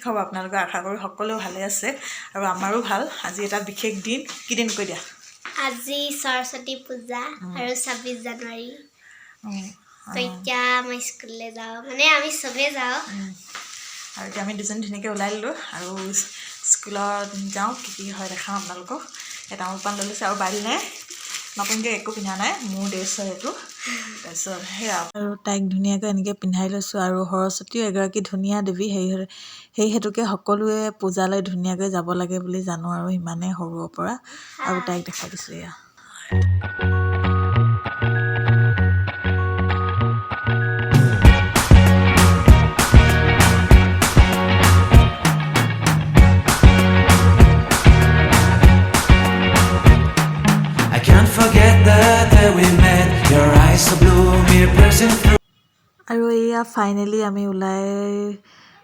খবৰ আপোনালোকে আশা কৰোঁ সকলো ভালে আছে আৰু আমাৰো ভাল আজি এটা বিশেষ দিন কি দিন কৈ দিয়া আজি সৰস্বতী পূজা আৰু 26 জানুৱাৰী তো এতিয়া মই স্কুললৈ যাওঁ মানে আমি চবে যাওঁ আৰু এতিয়া আমি দুজন ধুনীয়াকৈ ওলাই ল'লোঁ আৰু স্কুলত যাওঁ কি হয় দেখাওঁ আপোনালোকক এটা তামোল পাণ লৈ লৈছে আৰু বাৰী নাই নতুনকৈ একো পিন্ধা নাই মোৰ ড্ৰেছ হয় এইটো তাৰপিছত সেয়া আৰু তাইক ধুনীয়াকৈ এনেকৈ পিন্ধাই লৈছোঁ আৰু সৰস্বতীও এগৰাকী ধুনীয়া দেৱী সেই হেতুকে সকলোৱে পূজালৈ ধুনীয়াকৈ যাব লাগে বুলি জানো আৰু ইমানেই সৰুৰ পৰা আৰু তাইক দেখাই দিছোঁ এয়া আৰু এয়া ফাইনেলি আমি ওলাই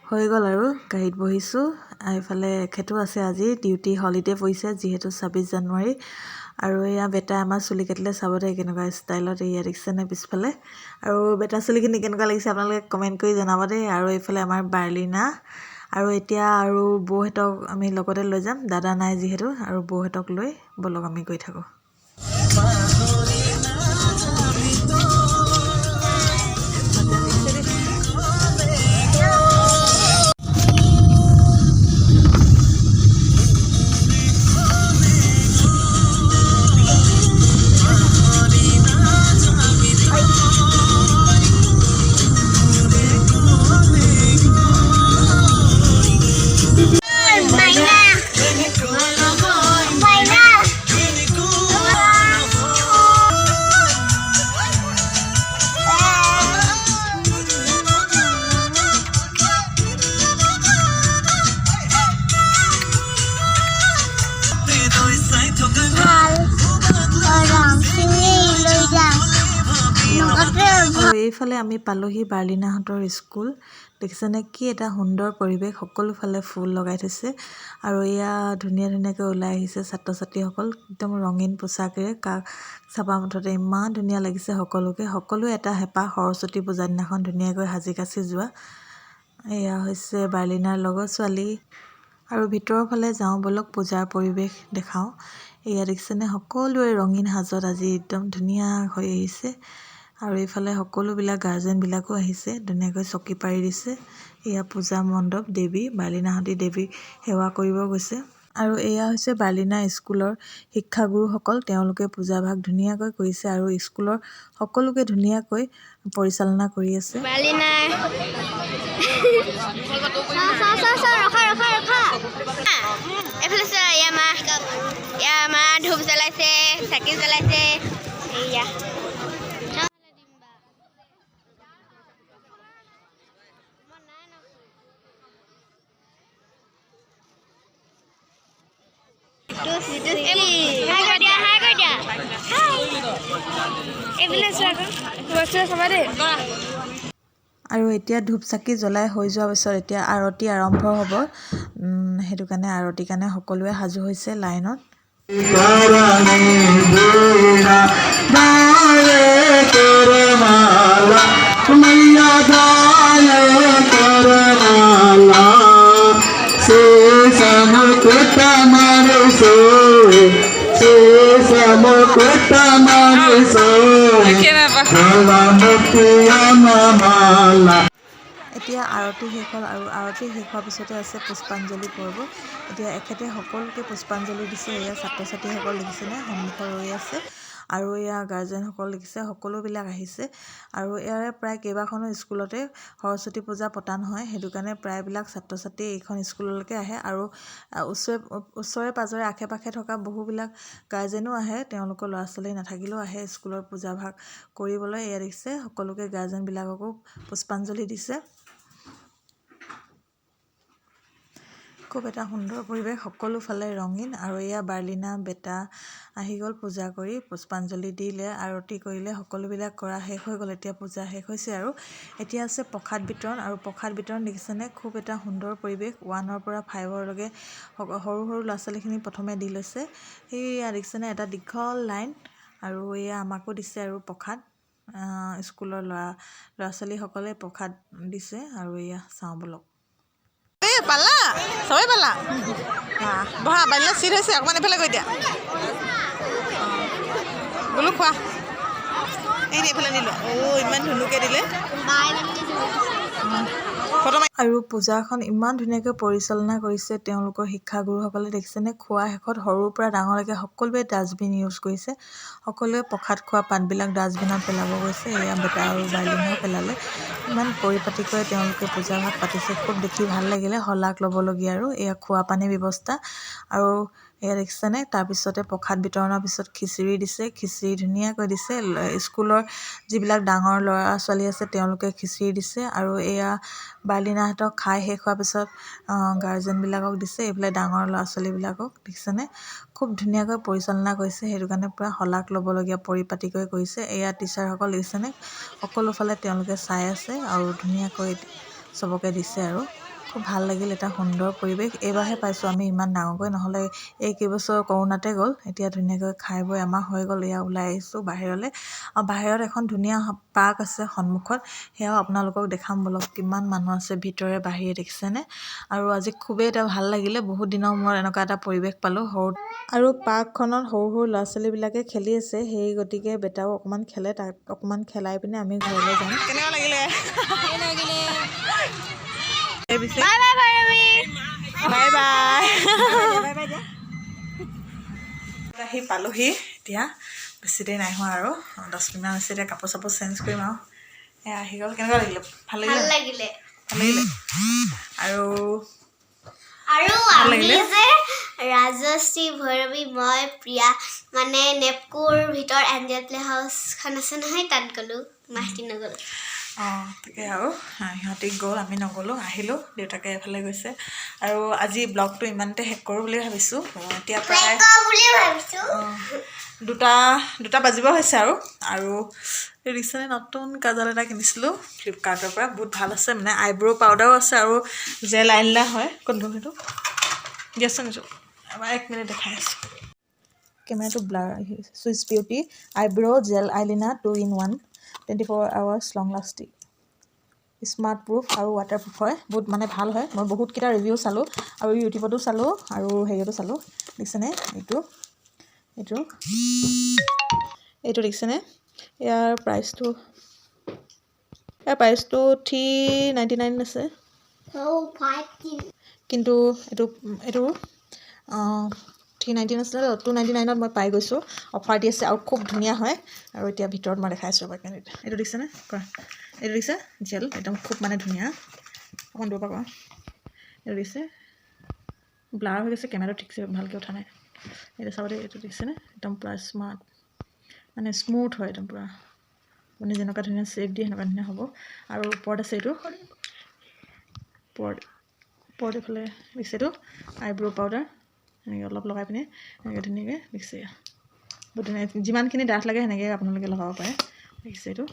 হৈ গ'ল আৰু গাড়ীত বহিছোঁ এইফালে এখেতো আছে আজি ডিউটি হলিডে পৰিছে যিহেতু 26 জানুৱাৰী আৰু এয়া বেটাই আমাৰ চুলি কাটিলে চাব দে কেনেকুৱা ষ্টাইলত এয়া দেখিছেনে পিছফালে আৰু বেটা চুলিখিনি কেনেকুৱা লাগিছে আপোনালোকে কমেণ্ট কৰি জনাব দেই আৰু এইফালে আমাৰ বাৰ্লিনা আৰু এতিয়া আৰু বৌহঁতক আমি লগতে লৈ যাম দাদা নাই যিহেতু আৰু বৌহঁতক লৈ ব'লক আমি গৈ থাকোঁ আৰু এইফালে আমি পালোহি বাৰ্লিনাহঁতৰ স্কুল দেখিছেনে কি এটা সুন্দৰ পৰিৱেশ সকলো ফালে ফুল লগাই থৈছে আৰু এয়া ধুনীয়াকৈ ওলাই আহিছে ছাত্ৰ ছাত্ৰীসকল একদম ৰঙীন পোচাকেৰে কাষ চাপা মুঠতে ইমান ধুনীয়া লাগিছে সকলোৱে এটা হেঁপাহ সৰস্বতী পূজাৰ দিনাখন ধুনীয়াকৈ সাজি কাচি যোৱা এয়া হৈছে বাৰ্লিনাৰ লগৰ ছোৱালী আৰু ভিতৰৰ ফালে যাওঁ ব'লক পূজাৰ পৰিৱেশ দেখাওঁ এয়া দেখিছেনে সকলোৱে ৰঙীন সাজত আজি একদম ধুনীয়া হৈ আহিছে আৰু এইফালে সকলোবিলাক গাৰ্জেনবিলাকো আহিছে ধুনীয়াকৈ চকী পাৰি দিছে এয়া পূজা মণ্ডপ দেৱী বাৰ্লিনাহঁতি দেৱীক সেৱা কৰিব গৈছে আৰু এয়া হৈছে বাৰ্লিনা স্কুলৰ শিক্ষাগুৰুসকল তেওঁলোকে পূজাভাগ ধুনীয়াকৈ কৰিছে আৰু স্কুলৰ সকলোকে ধুনীয়াকৈ পৰিচালনা কৰি আছে ধূপ জ্বলাইছে চাকি জ্বলাইছে এয়া আৰু এতিয়া ধূপ চাকি জ্বলাই হৈ যোৱাৰ পিছত এতিয়া আৰতি আৰম্ভ হ'ব সেইটো কাৰণে আৰতিৰ কাৰণে সকলোৱে সাজু হৈছে লাইনত এতিয়া আৰতি শেষ হ'ল আৰু আৰতি শেষ হোৱাৰ পিছতে আছে পুষ্পাঞ্জলি পৰ্ব এতিয়া এখেতে সকলোকে পুষ্পাঞ্জলি দিছে এয়া ছাত্ৰ ছাত্ৰীসকল দেখিছেনে সন্মুখত ৰৈ আছে আৰু এয়া গাৰ্জেনসকল দেখিছে সকলোবিলাক আহিছে আৰু ইয়াৰে প্ৰায় কেইবাখনো স্কুলতে সৰস্বতী পূজা পতা নহয় সেইটো কাৰণে প্ৰায়বিলাক ছাত্ৰ ছাত্ৰী এইখন স্কুললৈকে আহে আৰু ওচৰে পাজৰে আশে পাশে থকা বহুবিলাক গাৰ্জেনো আহে তেওঁলোকৰ ল'ৰা ছোৱালী নাথাকিলেও আহে স্কুলৰ পূজাভাগ কৰিবলৈ এয়া দেখিছে সকলোকে গাৰ্জেনবিলাককো পুষ্পাঞ্জলি দিছে খুব এটা সুন্দৰ পৰিৱেশ সকলো ফালে ৰঙীন আৰু এয়া বাৰ্লিনা বেটা আহি গ'ল পূজা কৰি পুষ্পাঞ্জলি দিলে আৰতি কৰিলে সকলোবিলাক কৰা শেষ হৈ গ'ল এতিয়া পূজা শেষ হৈছে আৰু এতিয়া আছে প্ৰসাদ বিতৰণ আৰু প্ৰসাদ বিতৰণ দেখিছেনে খুব এটা সুন্দৰ পৰিৱেশ 1ৰ পৰা 5লৈকে সৰু সৰু ল'ৰা ছোৱালীখিনি প্ৰথমে দি লৈছে সেয়া দেখিছেনে এটা দীঘল লাইন আৰু এয়া আমাকো দিছে আৰু প্ৰসাদ স্কুলৰ ল'ৰা ছোৱালীসকলে প্ৰসাদ দিছে আৰু এয়া চাওঁ ব'লক পালা সবাই পালা বহা বালিলে চিট হৈছে অকণমান এইফালে গৈ দিয়া বোলো খোৱা এই এইফালে নিলো ইমান ধুনুকে দিলে আৰু পূজাখন ইমান ধুনীয়াকৈ পৰিচালনা কৰিছে তেওঁলোকৰ শিক্ষাগুৰুসকলে দেখিছেনে খোৱা শেষত সৰুৰ পৰা ডাঙৰলৈকে সকলোৱে ডাষ্টবিন ইউজ কৰিছে সকলোৱে প্ৰসাদ খোৱা পাতবিলাক ডাষ্টবিনত পেলাব গৈছে এয়া বেটা আৰু বাইলিনেও পেলালে ইমান পৰিপাটিকৈ তেওঁলোকে পূজা ভাগ পাতিছে খুব দেখি ভাল লাগিলে শলাগ ল'বলগীয়া আৰু এয়া খোৱা পানীৰ ব্যৱস্থা আৰু এয়া দেখিছেনে তাৰপিছতে প্ৰসাদ বিতৰণৰ পিছত খিচিৰি দিছে খিচিৰি ধুনীয়াকৈ দিছে স্কুলৰ যিবিলাক ডাঙৰ ল'ৰা ছোৱালী আছে তেওঁলোকে খিচিৰি দিছে আৰু এয়া বাৰ্লিনাহঁতক খাই শেষ হোৱাৰ পিছত গাৰ্জেনবিলাকক দিছে এইফালে ডাঙৰ ল'ৰা ছোৱালীবিলাকক দেখিছেনে খুব ধুনীয়াকৈ পৰিচালনা কৰিছে সেইটো কাৰণে পূৰা শলাগ ল'বলগীয়া পৰিপাটিকৈ কৰিছে এয়া টিচাৰসকল দেখিছেনে সকলোফালে তেওঁলোকে চাই আছে আৰু ধুনীয়াকৈ চবকে দিছে আৰু খুব ভাল লাগিল এটা সুন্দৰ পৰিৱেশ এইবাৰহে পাইছোঁ আমি ইমান ডাঙৰকৈ নহ'লে এই কেইবছৰ কৰোণাতে গ'ল এতিয়া ধুনীয়াকৈ খাই বৈ আমাৰ হৈ গ'ল এয়া ওলাই আহিছোঁ বাহিৰলৈ আৰু বাহিৰত এখন ধুনীয়া পাৰ্ক আছে সন্মুখত সেয়াও আপোনালোকক দেখাম বলক কিমান মানুহ আছে ভিতৰে বাহিৰে দেখিছেনে আৰু আজি খুবেই এটা ভাল লাগিলে বহুত দিনৰ মূৰত এনেকুৱা এটা পৰিৱেশ পালোঁ আৰু পাৰ্কখনত সৰু সৰু ল'ৰা ছোৱালীবিলাকে খেলি আছে সেই গতিকে বেটাও অকণমান খেলে তাক অকণমান খেলাই পিনে আমি ঘৰলৈ যাম কেনেকুৱা লাগিলে বাই বাই আহি পালোহি এতিয়া বেছি দেৰি নাই হোৱা আৰু 10 মিনিটমান হৈছে এতিয়া কাপোৰ চাপোৰ চেঞ্জ কৰিম আৰু এয়া আহি গ'ল কেনেকুৱা লাগিলে ভাল লাগিলে আৰু আমি যে ৰাজশ্ৰী ভৈৰৱী মই প্ৰিয়া মানে নেপকুৰ ভিতৰ এঞ্জেল প্লে হাউচখন আছে নহয় তাত গ'লোঁ মাহতি নগ'ল তাকে আৰু সিহঁতি গ'ল আমি নগ'লোঁ আহিলোঁ দেউতাকে এফালে গৈছে আৰু আজি ব্লগটো ইমানতে শেষ কৰোঁ বুলি ভাবিছোঁ এতিয়া প্ৰায় দুটা বাজিব হৈছে আৰু ৰিচেণ্টলি নতুন কাজল এটা কিনিছিলোঁ ফ্লিপকাৰ্টৰ পৰা বহুত ভাল আছে মানে আইব্ৰ' পাউডাৰো আছে আৰু জেল আইলাইনাৰ হয় কোনটো সেইটো দিয়াচোন এইটো এবাৰ 1 মিনিট দেখাই আছোঁ কেমেৰাটো ব্লাৰ আহি আছে Swiss beauty eyebrow' gel eyeliner 2 in 1 24 hours long lasting smart proof আৰু ৱাটাৰ প্ৰুফ হয় বহুত মানে ভাল হয় মই বহুতকেইটা ৰিভিউ চালোঁ আৰু ইউটিউবতো চালোঁ আৰু হেৰিয়তো চালোঁ দেখিছেনে এইটো দেখিছেনে ইয়াৰ প্ৰাইচটো 399 আছে কিন্তু এইটো 399 আছিলে 299ত মই পাই গৈছোঁ অফাৰ দি আছে আৰু খুব ধুনীয়া হয় আৰু এতিয়া ভিতৰত মই দেখাইছোঁ ৰ'বা এইটো দেখিছেনে এইটো দিছে জেল একদম খুব মানে ধুনীয়া অকণমান দূৰৰ পৰা এইটো দিছে ব্লাৰ হৈ গৈছে কেমেৰাটো ঠিকছে ভালকৈ উঠা নাই এইটো চাব এইটো দিছেনে একদম পূৰা স্মাৰ্ট মানে স্মুথ হয় একদম পূৰা মানে যেনেকুৱা ধুনীয়া শ্বেপ দিয়ে সেনেকুৱা ধুনীয়া হ'ব আৰু ওপৰত আছে এইটো ওপৰত এইফালে দিছে এইটো আইব্ৰ' পাউডাৰ এনেকৈ অলপ লগাই পিনে এনেকৈ ধুনীয়াকৈ দিছে বহুত ধুনীয়া যিমানখিনি ডাঠ লাগে সেনেকৈ আপোনালোকে লগাব পাৰে দেখিছে এইটো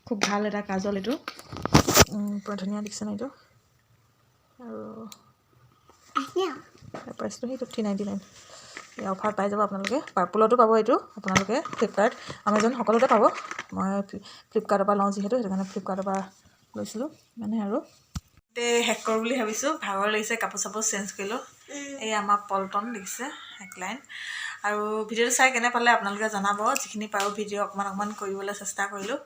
খুব ভাল এটা কাজল এইটো পূৰা ধুনীয়া দেখিছেনে এইটো আৰু প্ৰাইচটো সেইটো 399 এই অফাৰ পাই যাব আপোনালোকে পাৰ্পলতো পাব এইটো আপোনালোকে ফ্লিপকাৰ্ট আমাজন সকলোতে পাব মই ফ্লিপকাৰ্টৰ পৰা লওঁ যিহেতু সেইটো কাৰণে ফ্লিপকাৰ্টৰ পৰা লৈছিলোঁ মানে আৰু শেষ কৰোঁ বুলি ভাবিছোঁ ভাগৰ লাগিছে কাপোৰ চাপোৰ চেঞ্জ কৰিলোঁ এই আমাৰ পল্টন দেখিছে হেকলাইন আৰু ভিডিঅ'টো চাই কেনে পালে আপোনালোকে জনাব যিখিনি পাৰোঁ ভিডিঅ' অকণমান কৰিবলৈ চেষ্টা কৰিলোঁ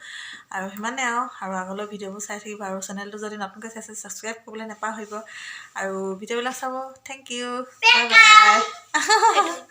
আৰু সিমানে আৰু আগলৈ ভিডিঅ'বোৰ চাই থাকিব আৰু চেনেলটো যদি নতুনকৈ চাইছে ছাবস্ক্ৰাইব কৰিবলৈ নাপাহৰিব আৰু ভিডিঅ'বিলাক চাব থেংক ইউ বাই বাই